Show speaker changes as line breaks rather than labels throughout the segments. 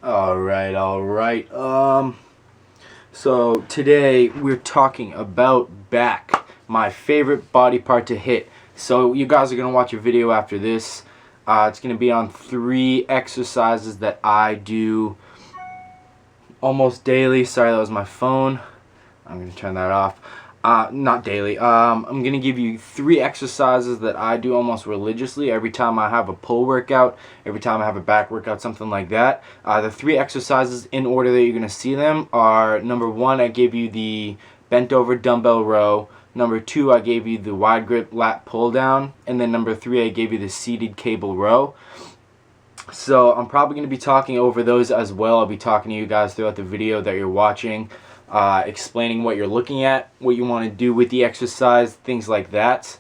All right. So today we're talking about back, my favorite body part to hit. So you guys are gonna watch a video after this. It's gonna be on 3 exercises that I do almost daily. Sorry, that was my phone. I'm gonna turn that off. Not daily. I'm gonna give you 3 exercises that I do almost religiously every time I have a pull workout, every time I have a back workout, something like that. The 3 exercises in order that you're gonna see them are: number 1, I gave you the bent over dumbbell row. Number 2, I gave you the wide grip lat pull down, and then number 3, I gave you the seated cable row. So I'm probably going to be talking over those as well. I'll be talking to you guys throughout the video that you're watching, explaining what you're looking at, what you want to do with the exercise, things like that.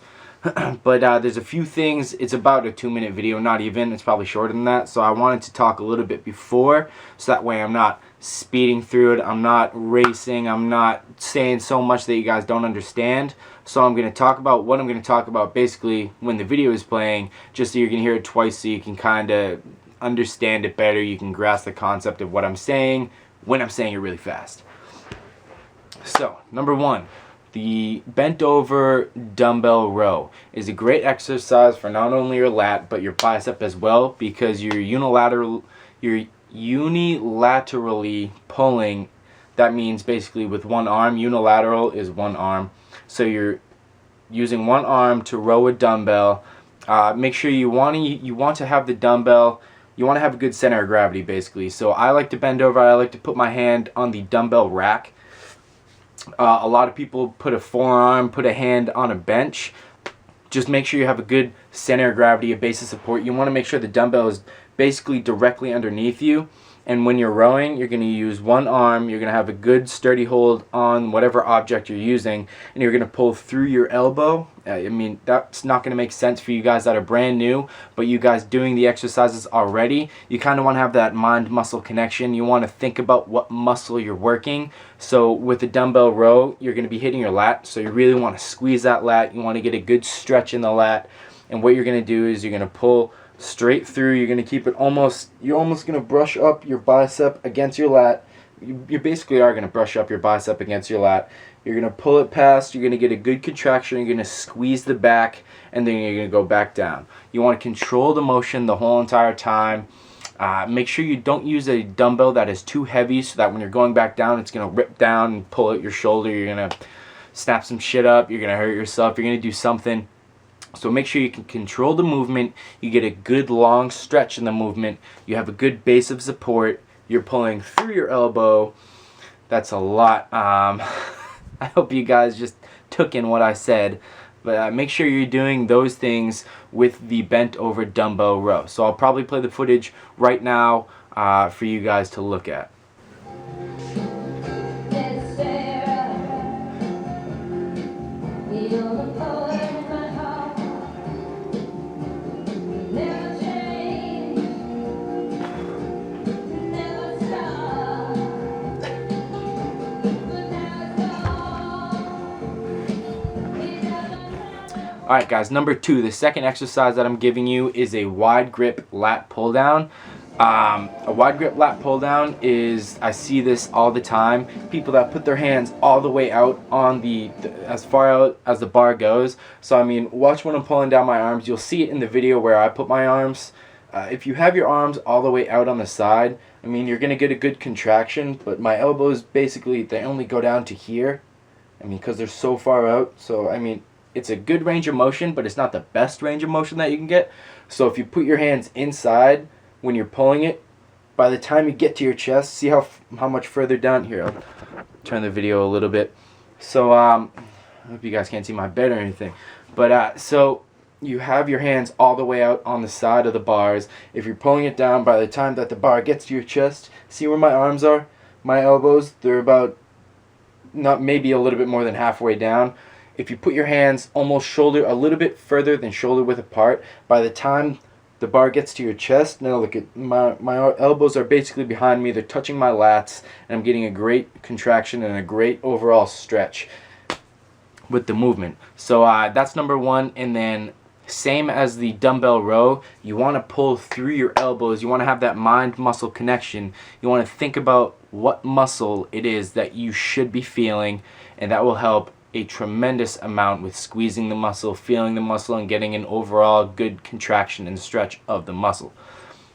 But there's a few things. It's about a 2-minute video, not even. It's probably shorter than that. So I wanted to talk a little bit before, so that way I'm not speeding through it, I'm not racing, I'm not saying so much that you guys don't understand. So I'm going to talk about what I'm going to talk about basically when the video is playing, just so you can hear it twice, so you can kind of understand it better. You can grasp the concept of what I'm saying when I'm saying it really fast. So number 1, the bent over dumbbell row is a great exercise for not only your lat but your bicep as well, because you're unilaterally pulling. That means basically with one arm. Unilateral is one arm, so you're using one arm to row a dumbbell. Make sure you want to have the dumbbell, you want to have a good center of gravity basically. So I like to bend over, I like to put my hand on the dumbbell rack. A lot of people put a forearm, put a hand on a bench. Just make sure you have a good center of gravity, a base of support. You want to make sure the dumbbell is basically directly underneath you. And when you're rowing, you're going to use one arm. You're going to have a good sturdy hold on whatever object you're using, and you're going to pull through your elbow. I mean, that's not going to make sense for you guys that are brand new, but you guys doing the exercises already, you kind of want to have that mind-muscle connection. You want to think about what muscle you're working. So with the dumbbell row, you're going to be hitting your lat, so you really want to squeeze that lat. You want to get a good stretch in the lat, and what you're going to do is you're going to pull straight through. You're going to keep it you're almost going to brush up your bicep against your lat. You basically are going to brush up your bicep against your lat. You're going to pull it past. You're going to get a good contraction. You're going to squeeze the back, and then you're going to go back down. You want to control the motion the whole entire time. Make sure you don't use a dumbbell that is too heavy, so that when you're going back down, it's going to rip down and pull out your shoulder. You're going to snap some shit up. You're going to hurt yourself. You're going to do something. So make sure you can control the movement. You get a good long stretch in the movement. You have a good base of support. You're pulling through your elbow. That's a lot. I hope you guys just took in what I said. But make sure you're doing those things with the bent over dumbbell row. So I'll probably play the footage right now for you guys to look at. Alright guys, number 2, the second exercise that I'm giving you is a wide grip lat pull down. A wide grip lat pull down is, I see this all the time, people that put their hands all the way out on as far out as the bar goes. So I mean, watch when I'm pulling down my arms. You'll see it in the video where I put my arms. If you have your arms all the way out on the side, I mean, you're going to get a good contraction, but my elbows basically, they only go down to here. I mean, because they're so far out. So I mean, it's a good range of motion, but it's not the best range of motion that you can get. So if you put your hands inside when you're pulling it, by the time you get to your chest, see how much further down here. I'll turn the video a little bit. So I hope you guys can't see my bed or anything. But so you have your hands all the way out on the side of the bars. If you're pulling it down, by the time that the bar gets to your chest, see where my arms are? My elbows, they're about, not maybe a little bit more than halfway down. If you put your hands almost shoulder, a little bit further than shoulder width apart, by the time the bar gets to your chest, now look at my elbows are basically behind me. They're touching my lats, and I'm getting a great contraction and a great overall stretch with the movement. So that's number 1. And then Same as the dumbbell row, you want to pull through your elbows. You want to have that mind-muscle connection. You want to think about what muscle it is that you should be feeling, and that will help a tremendous amount with squeezing the muscle, feeling the muscle, and getting an overall good contraction and stretch of the muscle.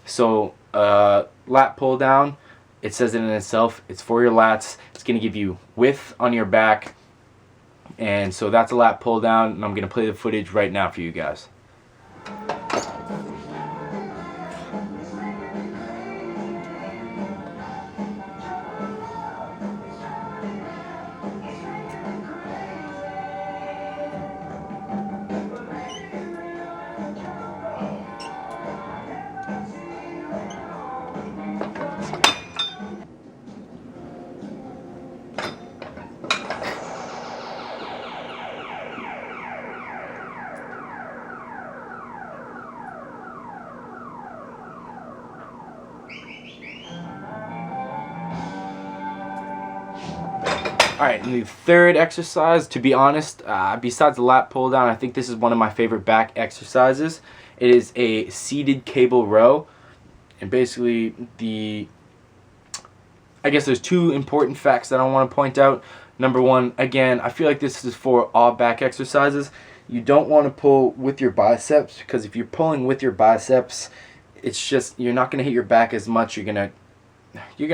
So lat pull down, it says it in itself, it's for your lats. It's going to give you width on your back. And so that's a lat pull down, and I'm going to play the footage right now for you guys. Alright, and the third exercise, to be honest, besides the lat pull down, I think this is one of my favorite back exercises. It is a seated cable row. And basically, I guess there's two important facts that I want to point out. Number one, again, I feel like this is for all back exercises. You don't want to pull with your biceps, because if you're pulling with your biceps, it's just, you're not going to hit your back as much. You're gonna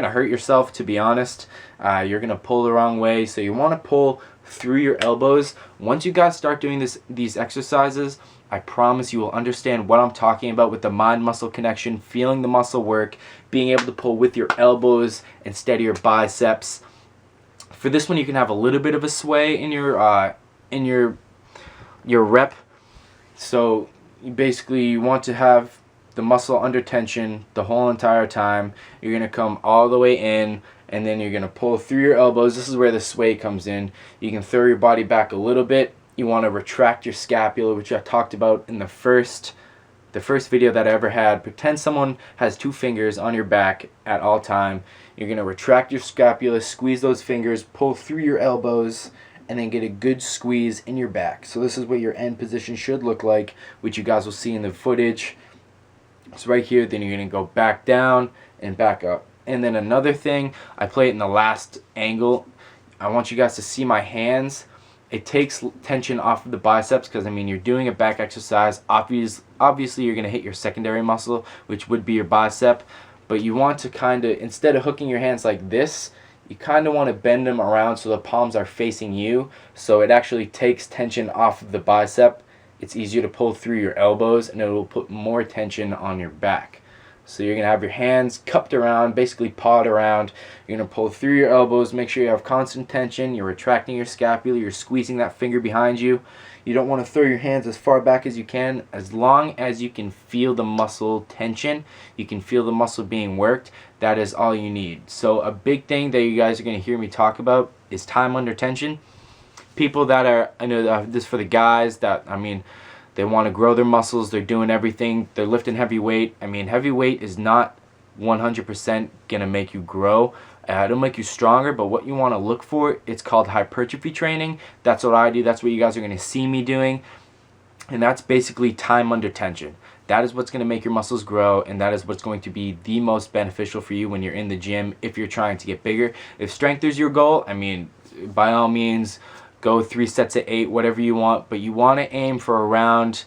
hurt yourself, to be honest. You're gonna pull the wrong way, so you want to pull through your elbows. Once you guys start doing these exercises, I promise you will understand what I'm talking about with the mind-muscle connection, feeling the muscle work, being able to pull with your elbows instead of your biceps. For this one, you can have a little bit of a sway in your rep. So you want to have the muscle under tension the whole entire time. You're going to come all the way in, and then you're going to pull through your elbows. This is where the sway comes in. You can throw your body back a little bit. You want to retract your scapula, which I talked about in the first video that I ever had. Pretend someone has two fingers on your back at all time. You're going to retract your scapula, squeeze those fingers, pull through your elbows, and then get a good squeeze in your back. So this is what your end position should look like, which you guys will see in the footage. So right here, then you're going to go back down and back up. And then another thing, I play it in the last angle. I want you guys to see my hands. It takes tension off of the biceps, because, I mean, you're doing a back exercise. Obviously, you're going to hit your secondary muscle, which would be your bicep. But you want to kind of, instead of hooking your hands like this, you kind of want to bend them around so the palms are facing you. So it actually takes tension off of the bicep. It's easier to pull through your elbows, and it will put more tension on your back. So you're going to have your hands cupped around, basically pawed around. You're going to pull through your elbows, make sure you have constant tension. You're retracting your scapula, you're squeezing that finger behind you. You don't want to throw your hands as far back as you can. As long as you can feel the muscle tension, you can feel the muscle being worked, that is all you need. So a big thing that you guys are going to hear me talk about is time under tension. People that are, I know this for the guys that, I mean, they want to grow their muscles, they're doing everything, they're lifting heavy weight. I mean, heavy weight is not 100% going to make you grow. It'll make you stronger, but what you want to look for, it's called hypertrophy training. That's what I do. That's what you guys are going to see me doing. And that's basically time under tension. That is what's going to make your muscles grow, and that is what's going to be the most beneficial for you when you're in the gym if you're trying to get bigger. If strength is your goal, I mean, by all means, go 3 sets of 8, whatever you want, but you want to aim for around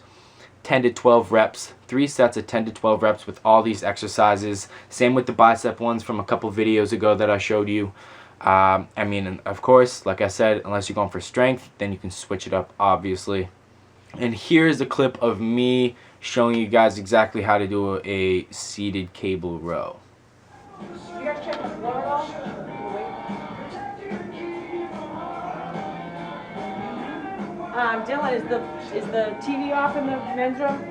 10 to 12 reps, 3 sets of 10 to 12 reps with all these exercises. Same with the bicep ones from a couple videos ago that I showed you. I mean, of course, like I said, unless you're going for strength, then you can switch it up, obviously. And here's a clip of me showing you guys exactly how to do a seated cable row.
You guys check the floor at all? Dylan, is the TV off in the men's room?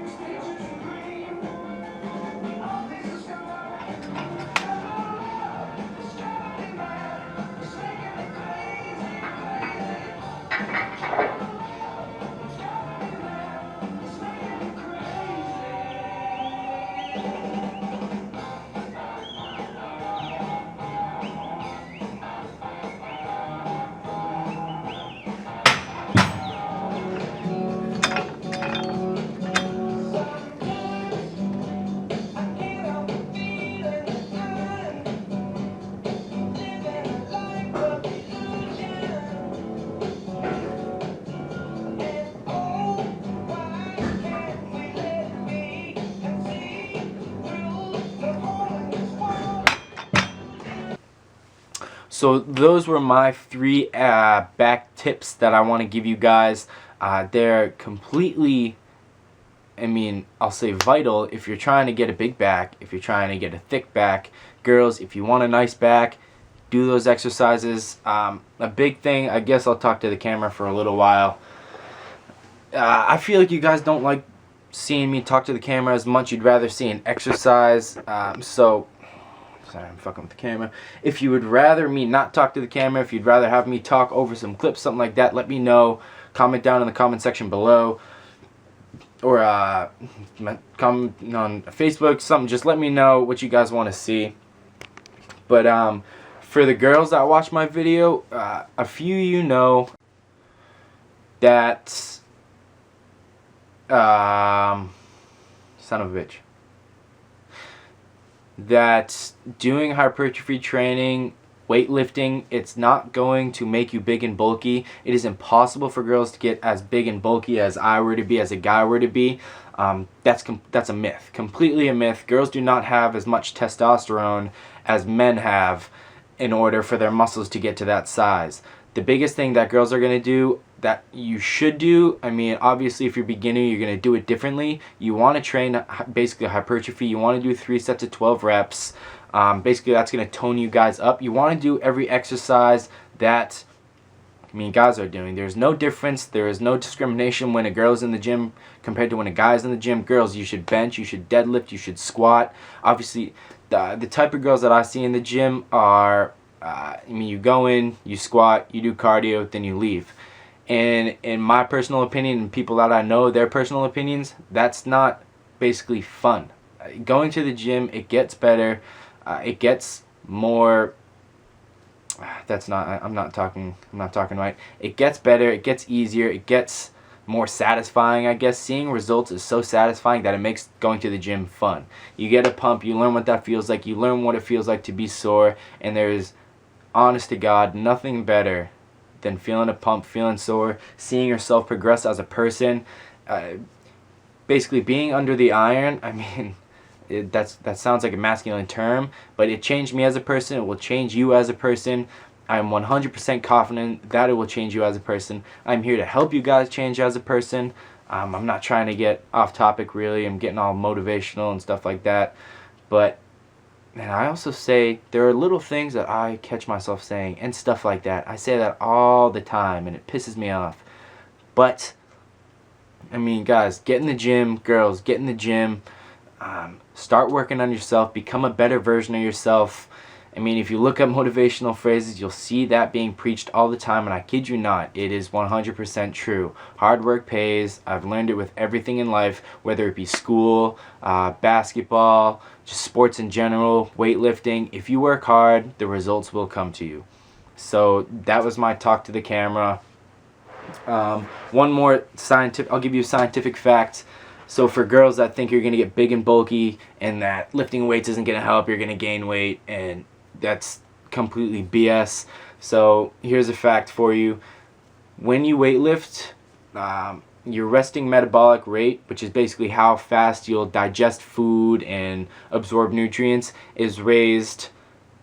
So those were my 3 back tips that I want to give you guys. They're completely, I mean, I'll say vital if you're trying to get a big back, if you're trying to get a thick back. Girls, if you want a nice back, do those exercises. A big thing, I guess I'll talk to the camera for a little while. I feel like you guys don't like seeing me talk to the camera as much. You'd rather see an exercise. So, sorry, I'm fucking with the camera. If you would rather me not talk to the camera, if you'd rather have me talk over some clips, something like that, let me know. Comment down in the comment section below. Or comment on Facebook, something. Just let me know what you guys want to see. But for the girls that watch my video, a few of you know that son of a bitch, that doing hypertrophy training, weightlifting, it's not going to make you big and bulky. It is impossible for girls to get as big and bulky as I were to be, as a guy were to be. That's a myth, completely a myth. Girls do not have as much testosterone as men have in order for their muscles to get to that size. The biggest thing that girls are going to do, that you should do, I mean, obviously if you're a beginner, you're going to do it differently. You want to train basically hypertrophy. You want to do 3 sets of 12 reps. Basically that's going to tone you guys up. You want to do every exercise that, I mean, guys are doing. There's no difference. There is no discrimination when a girl's in the gym compared to when a guy's in the gym. Girls, you should bench, you should deadlift, you should squat. Obviously, the type of girls that I see in the gym are, I mean, you go in, you squat, you do cardio, then you leave. And in my personal opinion, and people that I know, their personal opinions, that's not basically fun. Going to the gym, it gets better. It gets more, I'm not talking right. It gets better, it gets easier, it gets more satisfying, I guess. Seeing results is so satisfying that it makes going to the gym fun. You get a pump, you learn what that feels like, you learn what it feels like to be sore, and there's, honest to God, nothing better than feeling a pump, feeling sore, seeing yourself progress as a person. Basically being under the iron, I mean, that sounds like a masculine term, but it changed me as a person. It will change you as a person. I'm 100% confident that it will change you as a person. I'm here to help you guys change as a person. I'm not trying to get off topic, really. I'm getting all motivational and stuff like that. But, and I also say there are little things that I catch myself saying and stuff like that. I say that all the time and it pisses me off. But, I mean, guys, get in the gym. Girls, get in the gym. Start working on yourself. Become a better version of yourself. I mean, if you look up motivational phrases, you'll see that being preached all the time, and I kid you not, it is 100% true. Hard work pays. I've learned it with everything in life, whether it be school, basketball, just sports in general, weightlifting. If you work hard, the results will come to you. So that was my talk to the camera. One more scientific, I'll give you a scientific fact. So for girls that think you're going to get big and bulky and that lifting weights isn't going to help, you're going to gain weight, and that's completely BS. So here's a fact for you. When you weightlift, your resting metabolic rate, which is basically how fast you'll digest food and absorb nutrients, is raised.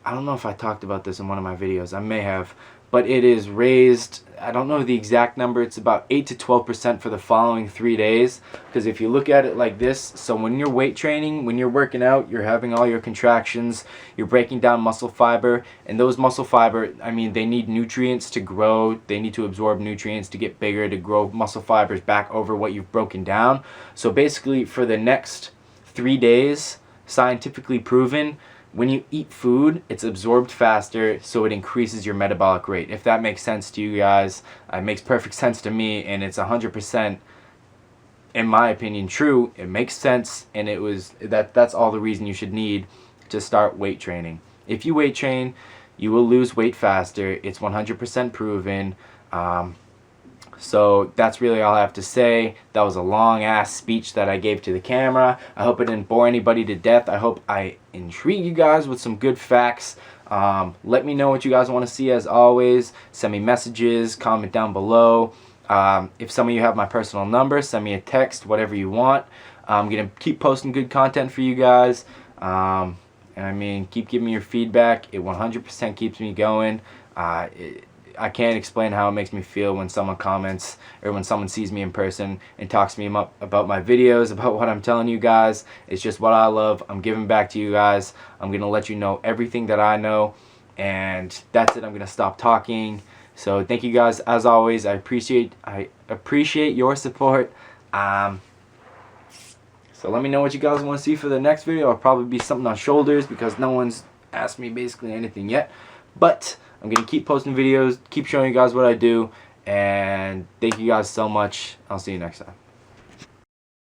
I don't know if I talked about this in one of my videos. I may have. But it is raised, I don't know the exact number, it's about 8 to 12% for the following 3 days. Because if you look at it like this, so when you're weight training, when you're working out, you're having all your contractions, you're breaking down muscle fiber, and those muscle fiber, I mean, they need nutrients to grow, they need to absorb nutrients to get bigger, to grow muscle fibers back over what you've broken down. So basically, for the next 3 days, scientifically proven, when you eat food, it's absorbed faster, so it increases your metabolic rate. If that makes sense to you guys, it makes perfect sense to me, and it's 100%, in my opinion, true. It makes sense, and that's all the reason you should need to start weight training. If you weight train, you will lose weight faster. It's 100% proven. So that's really all I have to say. That was a long ass speech that I gave to the camera. I hope it didn't bore anybody to death. I hope I intrigue you guys with some good facts. Let me know what you guys want to see as always. Send me messages, comment down below. If some of you have my personal number, send me a text, whatever you want. I'm going to keep posting good content for you guys. And I mean, keep giving me your feedback. It 100% keeps me going. I can't explain how it makes me feel when someone comments or when someone sees me in person and talks to me about my videos, about what I'm telling you guys. It's just what I love. I'm giving back to you guys. I'm going to let you know everything that I know. And that's it. I'm going to stop talking. So thank you guys as always. I appreciate your support. So let me know what you guys want to see for the next video. It'll probably be something on shoulders because no one's asked me basically anything yet. But I'm going to keep posting videos, keep showing you guys what I do. And thank you guys so much. I'll see you next time.